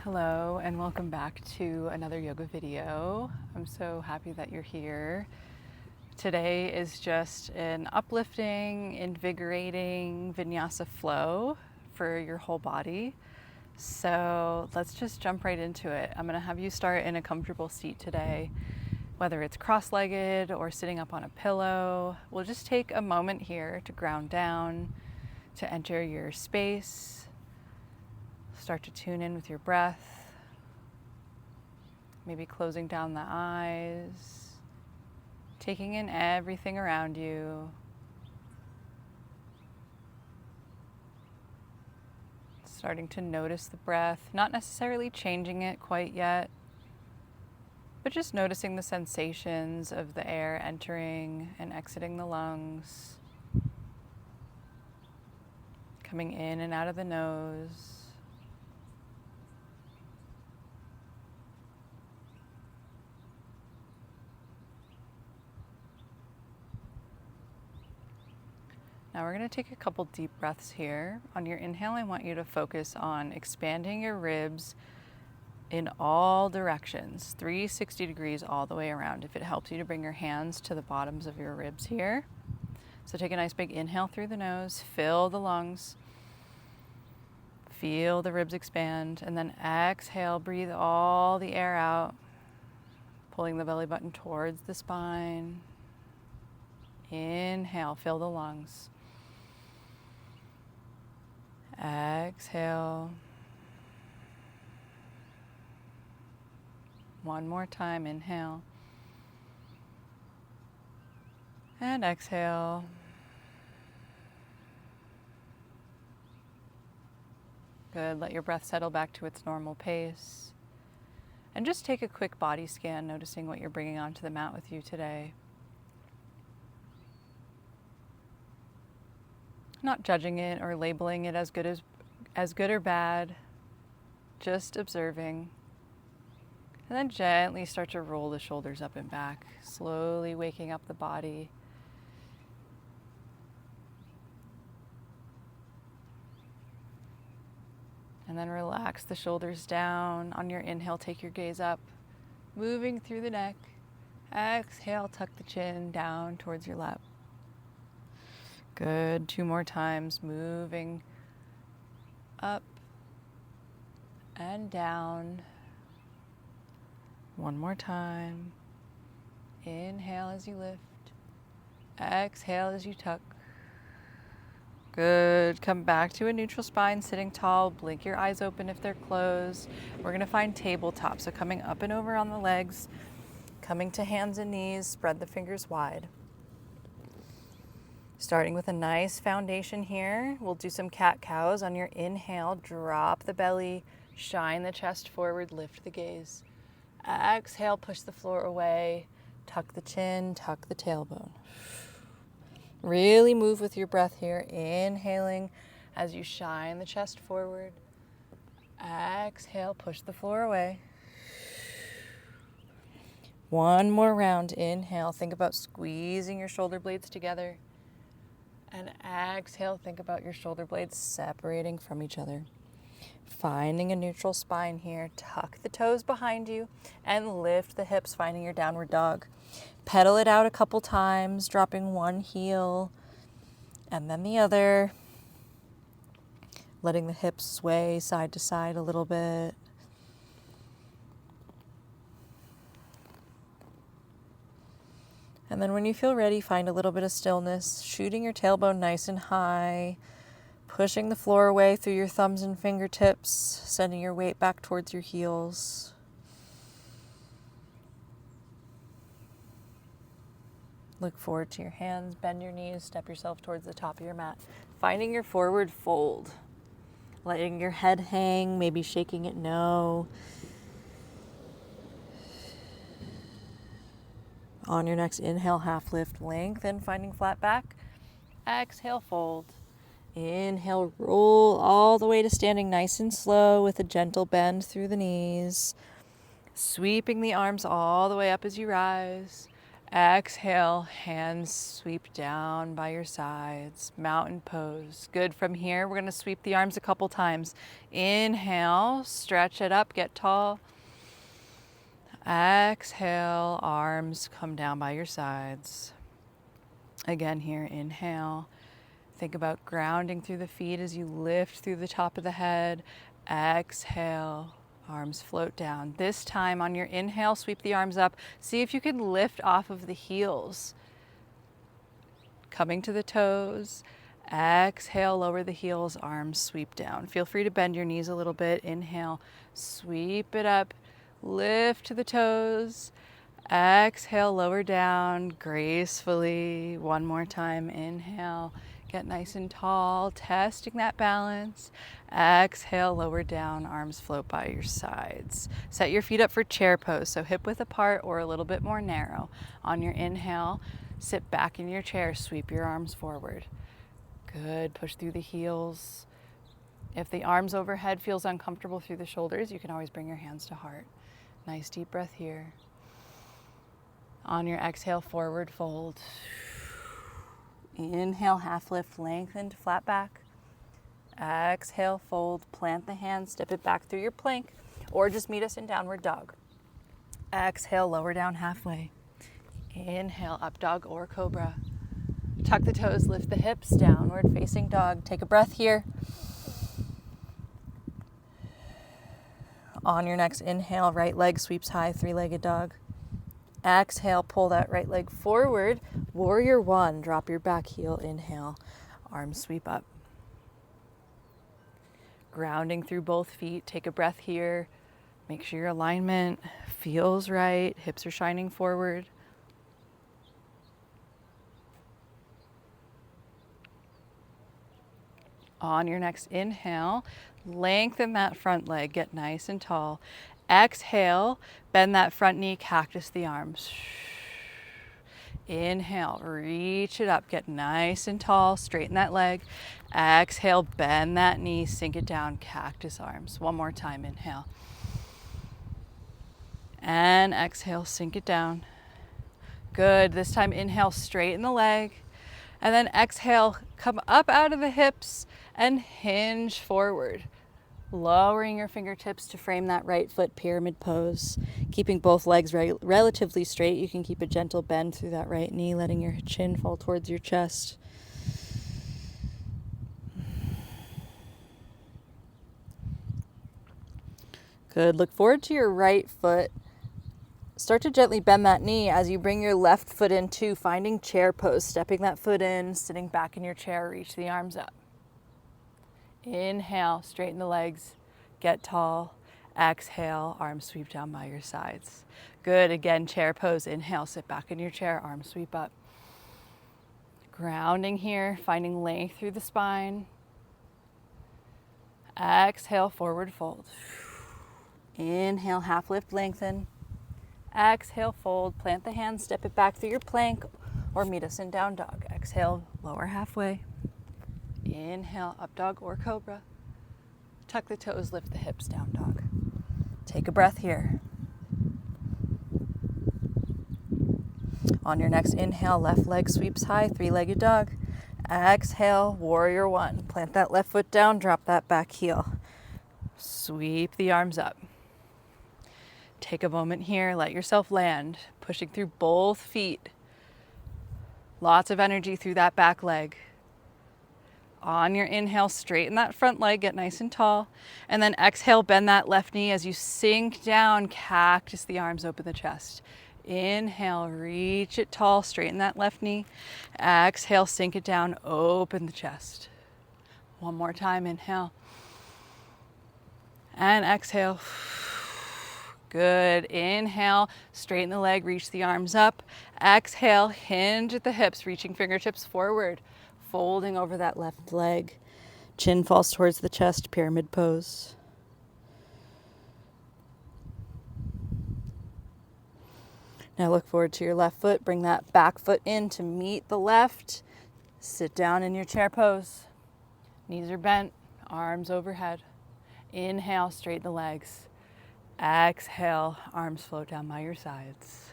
Hello and welcome back to another yoga video. I'm so happy that you're here. Today is just an uplifting, invigorating vinyasa flow for your whole body. So let's just jump right into it. I'm going to have you start in a comfortable seat today, whether it's cross-legged or sitting up on a pillow. We'll just take a moment here to ground down, to enter your space. Start to tune in with your breath, maybe closing down the eyes, taking in everything around you. Starting to notice the breath, not necessarily changing it quite yet, but just noticing the sensations of the air entering and exiting the lungs, coming in and out of the nose. Now we're going to take a couple deep breaths here. On your inhale, I want you to focus on expanding your ribs in all directions, 360 degrees all the way around. If it helps you to bring your hands to the bottoms of your ribs here. So take a nice big inhale through the nose, fill the lungs, feel the ribs expand, and then exhale, breathe all the air out, pulling the belly button towards the spine. Inhale, fill the lungs. Exhale. One more time, inhale. And exhale. Good, let your breath settle back to its normal pace. And just take a quick body scan, noticing what you're bringing onto the mat with you today. Not judging it or labeling it as good or bad, just observing. And then gently start to roll the shoulders up and back, slowly waking up the body. And then relax the shoulders down. On your inhale, take your gaze up, moving through the neck. Exhale, tuck the chin down towards your lap. Good, 2 more times, moving up and down. 1 more time. Inhale as you lift. Exhale as you tuck. Good, come back to a neutral spine, sitting tall. Blink your eyes open if they're closed. We're gonna find tabletop, so coming up and over on the legs, coming to hands and knees, spread the fingers wide. Starting with a nice foundation here, we'll do some cat-cows. On your inhale, drop the belly, shine the chest forward, lift the gaze. Exhale, push the floor away, tuck the chin, tuck the tailbone. Really move with your breath here, inhaling as you shine the chest forward. Exhale, push the floor away. 1 more round, inhale, think about squeezing your shoulder blades together. And exhale, think about your shoulder blades separating from each other. Finding a neutral spine here. Tuck the toes behind you and lift the hips, finding your downward dog. Pedal it out a couple times, dropping one heel and then the other. Letting the hips sway side to side a little bit. And then when you feel ready, find a little bit of stillness, shooting your tailbone nice and high, pushing the floor away through your thumbs and fingertips, sending your weight back towards your heels. Look forward to your hands, bend your knees, step yourself towards the top of your mat. Finding your forward fold, letting your head hang, maybe shaking it no. On your next inhale, half lift, lengthen, finding flat back. Exhale, fold. Inhale, roll all the way to standing nice and slow with a gentle bend through the knees. Sweeping the arms all the way up as you rise. Exhale, hands sweep down by your sides, mountain pose. Good. From here, we're going to sweep the arms a couple times. Inhale, stretch it up, get tall. Exhale, arms come down by your sides. Again here, inhale. Think about grounding through the feet as you lift through the top of the head. Exhale, arms float down. This time on your inhale, sweep the arms up. See if you can lift off of the heels. Coming to the toes. Exhale, lower the heels, arms sweep down. Feel free to bend your knees a little bit. Inhale, sweep it up. Lift to the toes. Exhale, lower down gracefully. One more time. Inhale, get nice and tall, testing that balance. Exhale, lower down, arms float by your sides. Set your feet up for chair pose, so hip width apart or a little bit more narrow. On your inhale, sit back in your chair, sweep your arms forward. Good, push through the heels. If the arms overhead feels uncomfortable through the shoulders, you can always bring your hands to heart. Nice deep breath here. On your exhale, forward fold. Inhale, half lift, lengthen to flat back. Exhale, fold, plant the hands, step it back through your plank, or just meet us in downward dog. Exhale, lower down halfway. Inhale, up dog or cobra. Tuck the toes, lift the hips, downward facing dog. Take a breath here. On your next inhale, right leg sweeps high, three-legged dog. Exhale, pull that right leg forward. Warrior one, drop your back heel, inhale, arms sweep up. Grounding through both feet, take a breath here. Make sure your alignment feels right, hips are shining forward. On your next inhale, lengthen that front leg, get nice and tall. Exhale, bend that front knee, cactus the arms. Inhale, reach it up, get nice and tall, straighten that leg. Exhale, bend that knee, sink it down, cactus arms. One more time, inhale. And exhale, sink it down. Good, this time inhale, straighten the leg. And then exhale, come up out of the hips and hinge forward. Lowering your fingertips to frame that right foot, pyramid pose. Keeping both legs relatively straight. You can keep a gentle bend through that right knee, letting your chin fall towards your chest. Good. Look forward to your right foot. Start to gently bend that knee as you bring your left foot in too, finding chair pose, stepping that foot in, sitting back in your chair, reach the arms up. Inhale, straighten the legs, get tall. Exhale, arms sweep down by your sides. Good, again, chair pose. Inhale, sit back in your chair, arms sweep up. Grounding here, finding length through the spine. Exhale, forward fold. Inhale, half lift, lengthen. Exhale, fold, plant the hands, step it back through your plank, or meet us in down dog. Exhale, lower halfway. Inhale, up dog or cobra. Tuck the toes, lift the hips, down dog. Take a breath here. On your next inhale, left leg sweeps high, three-legged dog. Exhale, warrior one. Plant that left foot down, drop that back heel. Sweep the arms up. Take a moment here, let yourself land, pushing through both feet. Lots of energy through that back leg. On your inhale, straighten that front leg, get nice and tall. And then exhale, bend that left knee as you sink down, cactus the arms, open the chest. Inhale, reach it tall, straighten that left knee. Exhale, sink it down, open the chest. One more time, inhale. And exhale. Good. Inhale, straighten the leg, reach the arms up. Exhale, hinge at the hips, reaching fingertips forward. Folding over that left leg. Chin falls towards the chest, pyramid pose. Now look forward to your left foot. Bring that back foot in to meet the left. Sit down in your chair pose. Knees are bent, arms overhead. Inhale, straighten the legs. Exhale, arms float down by your sides.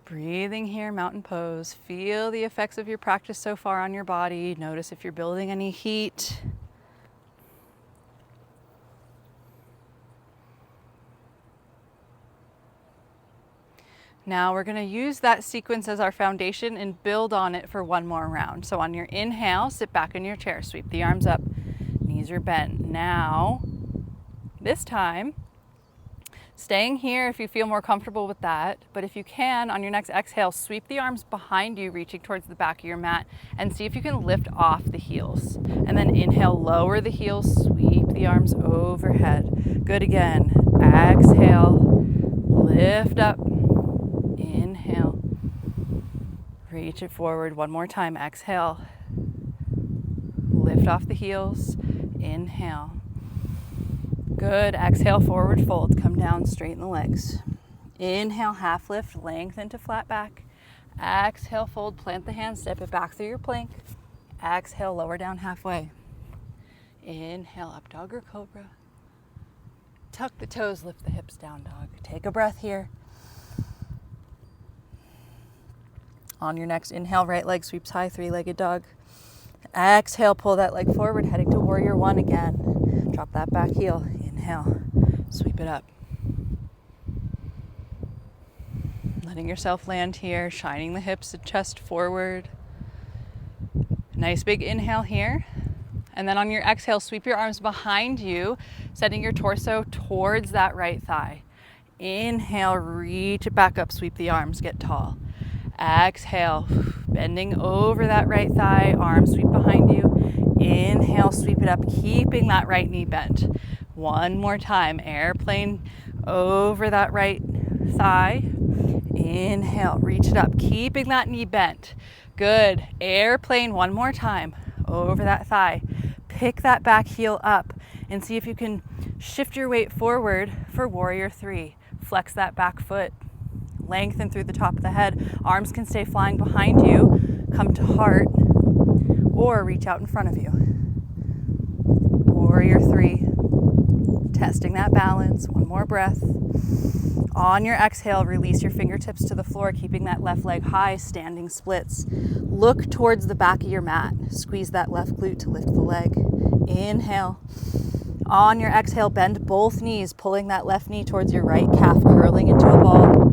Breathing here, mountain pose. Feel the effects of your practice so far on your body. Notice if you're building any heat. Now we're going to use that sequence as our foundation and build on it for one more round. So on your inhale, sit back in your chair, sweep the arms up, knees are bent. Now, this time, staying here if you feel more comfortable with that, but if you can, on your next exhale, sweep the arms behind you, reaching towards the back of your mat, and see if you can lift off the heels. And then inhale, lower the heels, sweep the arms overhead. Good again. Exhale, lift up. Inhale, reach it forward. One more time. Exhale, lift off the heels. Inhale. Good. Exhale, forward fold. Come down, straighten the legs. Inhale, half lift, lengthen to flat back. Exhale, fold, plant the hands, step it back through your plank. Exhale, lower down halfway. Inhale, up dog or cobra. Tuck the toes, lift the hips, down dog. Take a breath here. On your next inhale, right leg sweeps high, three-legged dog. Exhale, pull that leg forward, heading to warrior one again. Drop that back heel. Inhale, sweep it up. Letting yourself land here, shining the hips and chest forward. Nice big inhale here. And then on your exhale, sweep your arms behind you, setting your torso towards that right thigh. Inhale, reach it back up, sweep the arms, get tall. Exhale, bending over that right thigh, arms sweep behind you. Inhale, sweep it up, keeping that right knee bent. One more time, airplane over that right thigh. Inhale, reach it up, keeping that knee bent. Good, airplane one more time, over that thigh. Pick that back heel up and see if you can shift your weight forward for warrior three. Flex that back foot. Lengthen through the top of the head. Arms can stay flying behind you. Come to heart or reach out in front of you. Warrior three. Testing that balance. One more breath. On your exhale, release your fingertips to the floor, keeping that left leg high, standing splits. Look towards the back of your mat. Squeeze that left glute to lift the leg. Inhale. On your exhale, bend both knees, pulling that left knee towards your right calf, curling into a ball.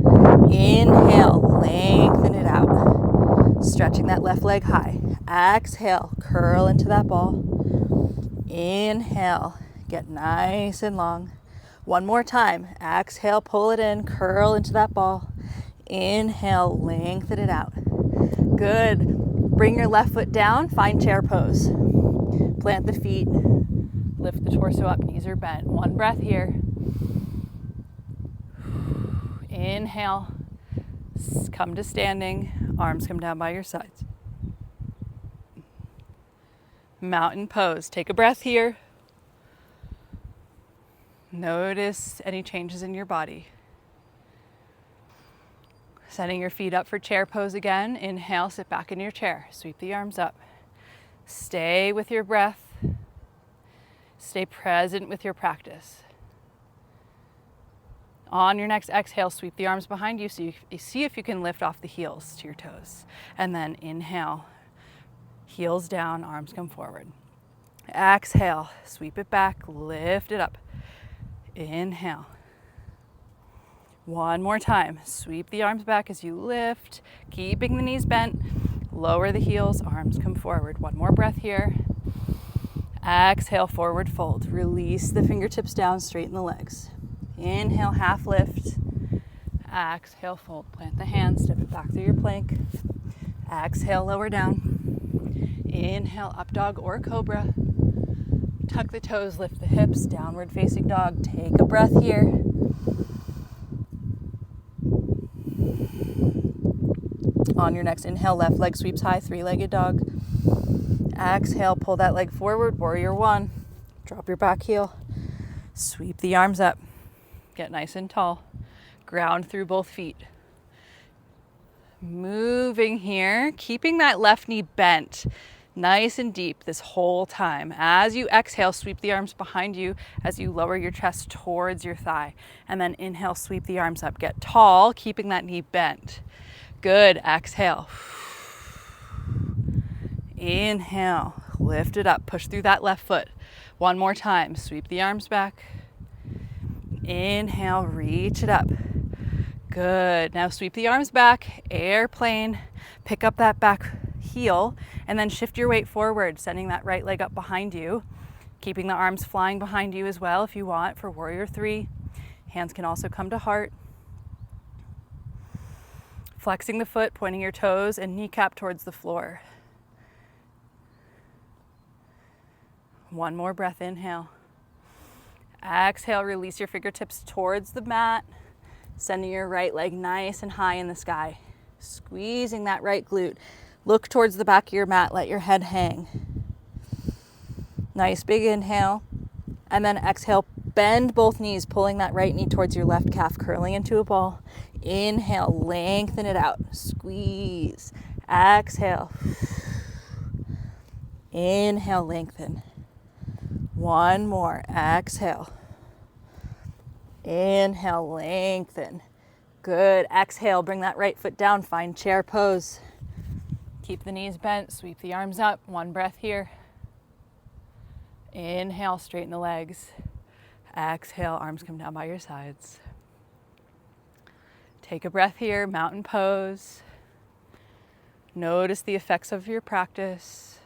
Inhale, lengthen it out. Stretching that left leg high. Exhale, curl into that ball. Inhale, get nice and long. One more time. Exhale, pull it in, curl into that ball. Inhale, lengthen it out. Good. Bring your left foot down, find chair pose. Plant the feet, lift the torso up, knees are bent. One breath here. Inhale, come to standing, arms come down by your sides. Mountain pose, take a breath here. Notice any changes in your body. Setting your feet up for chair pose again. Inhale, sit back in your chair, sweep the arms up. Stay with your breath. Stay present with your practice. On your next exhale, sweep the arms behind you so you see if you can lift off the heels to your toes. And then inhale, heels down, arms come forward. Exhale, sweep it back, lift it up. Inhale. One more time, sweep the arms back as you lift, keeping the knees bent. Lower the heels, arms come forward. One more breath here. Exhale, forward fold. Release the fingertips down, straighten the legs. Inhale, half lift. Exhale, fold. Plant the hands, step it back through your plank. Exhale, lower down. Inhale, up dog or cobra. Tuck the toes, lift the hips, downward facing dog. Take a breath here. On your next inhale, left leg sweeps high, three-legged dog. Exhale, pull that leg forward, warrior one. Drop your back heel. Sweep the arms up. Get nice and tall. Ground through both feet. Moving here, keeping that left knee bent, nice and deep this whole time. As you exhale, sweep the arms behind you as you lower your chest towards your thigh. And then inhale, sweep the arms up. Get tall, keeping that knee bent. Good. Exhale. Inhale. Lift it up. Push through that left foot. One more time. Sweep the arms back. Inhale. Reach it up. Good. Now sweep the arms back. Airplane. Pick up that back heel and then shift your weight forward, sending that right leg up behind you. Keeping the arms flying behind you as well if you want for warrior 3. Hands can also come to heart. Flexing the foot, pointing your toes and kneecap towards the floor. One more breath, inhale. Exhale, release your fingertips towards the mat, sending your right leg nice and high in the sky. Squeezing that right glute. Look towards the back of your mat, let your head hang. Nice big inhale, and then exhale, bend both knees, pulling that right knee towards your left calf, curling into a ball. Inhale, lengthen it out, squeeze. Exhale. Inhale, lengthen. One more, exhale. Inhale, lengthen. Good, exhale, bring that right foot down, find chair pose. Keep the knees bent, sweep the arms up, one breath here. Inhale, straighten the legs. Exhale, arms come down by your sides. Take a breath here, mountain pose. Notice the effects of your practice.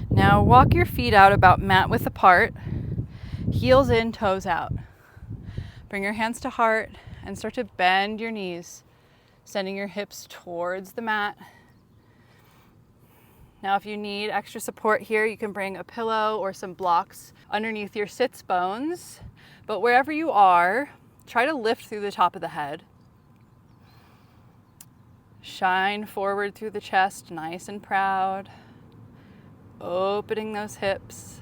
Now walk your feet out about mat width apart, heels in, toes out. Bring your hands to heart and start to bend your knees, sending your hips towards the mat. Now if you need extra support here, you can bring a pillow or some blocks underneath your sits bones. But wherever you are, try to lift through the top of the head. Shine forward through the chest, nice and proud. Opening those hips.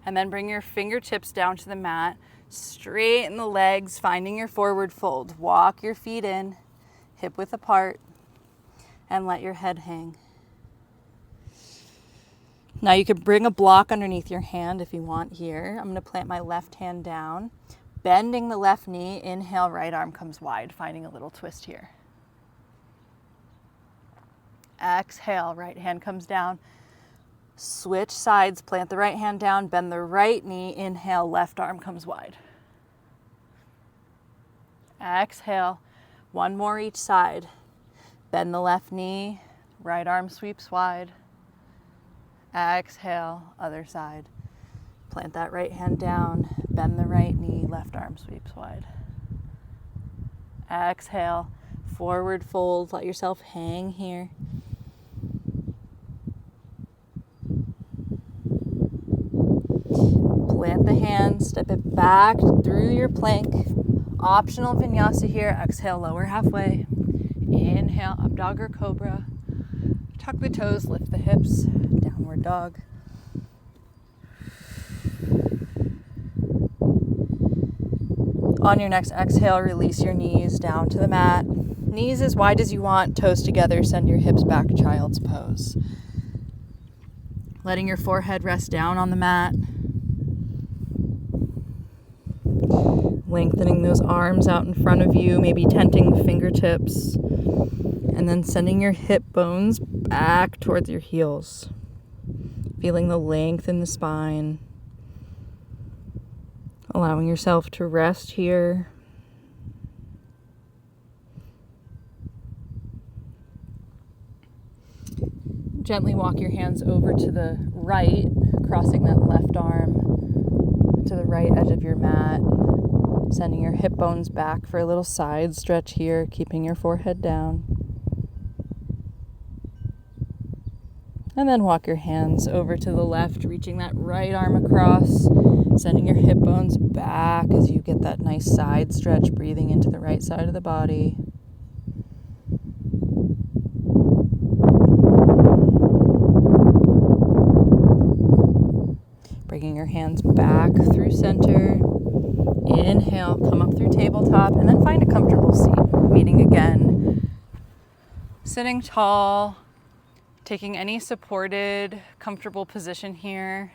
And then bring your fingertips down to the mat. Straighten the legs, finding your forward fold. Walk your feet in, hip width apart, and let your head hang. Now you can bring a block underneath your hand if you want here. I'm going to plant my left hand down, bending the left knee. Inhale, right arm comes wide, finding a little twist here. Exhale, right hand comes down. Switch sides, plant the right hand down, bend the right knee. Inhale, left arm comes wide. Exhale, one more each side. Bend the left knee, right arm sweeps wide. Exhale, other side. Plant that right hand down, bend the right knee, left arm sweeps wide. Exhale, forward fold, let yourself hang here. Plant the hands, step it back through your plank. Optional vinyasa here. Exhale, lower halfway. Inhale, up dog or cobra. Tuck the toes, lift the hips, downward dog. On your next exhale, release your knees down to the mat. Knees as wide as you want, toes together, send your hips back, child's pose. Letting your forehead rest down on the mat. Lengthening those arms out in front of you, maybe tenting the fingertips. And then sending your hip bones back towards your heels. Feeling the length in the spine. Allowing yourself to rest here. Gently walk your hands over to the right, crossing that left arm to the right edge of your mat. Sending your hip bones back for a little side stretch here, keeping your forehead down. And then walk your hands over to the left, reaching that right arm across, sending your hip bones back as you get that nice side stretch, breathing into the right side of the body. Bringing your hands back through center. Inhale, come up through tabletop, and then find a comfortable seat. Meeting again Sitting tall, taking any supported, comfortable position here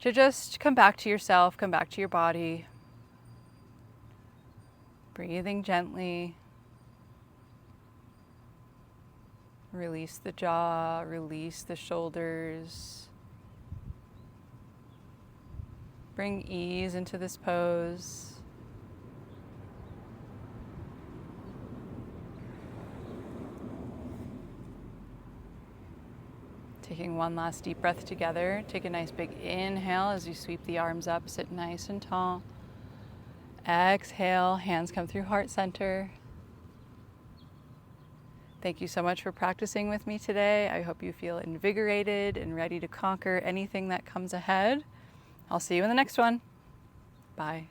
to just come back to yourself, come back to your body. Breathing gently. Release the jaw, release the shoulders. Bring ease into this pose. Taking one last deep breath together. Take a nice big inhale as you sweep the arms up, sit nice and tall. Exhale, hands come through heart center. Thank you so much for practicing with me today. I hope you feel invigorated and ready to conquer anything that comes ahead. I'll see you in the next one. Bye.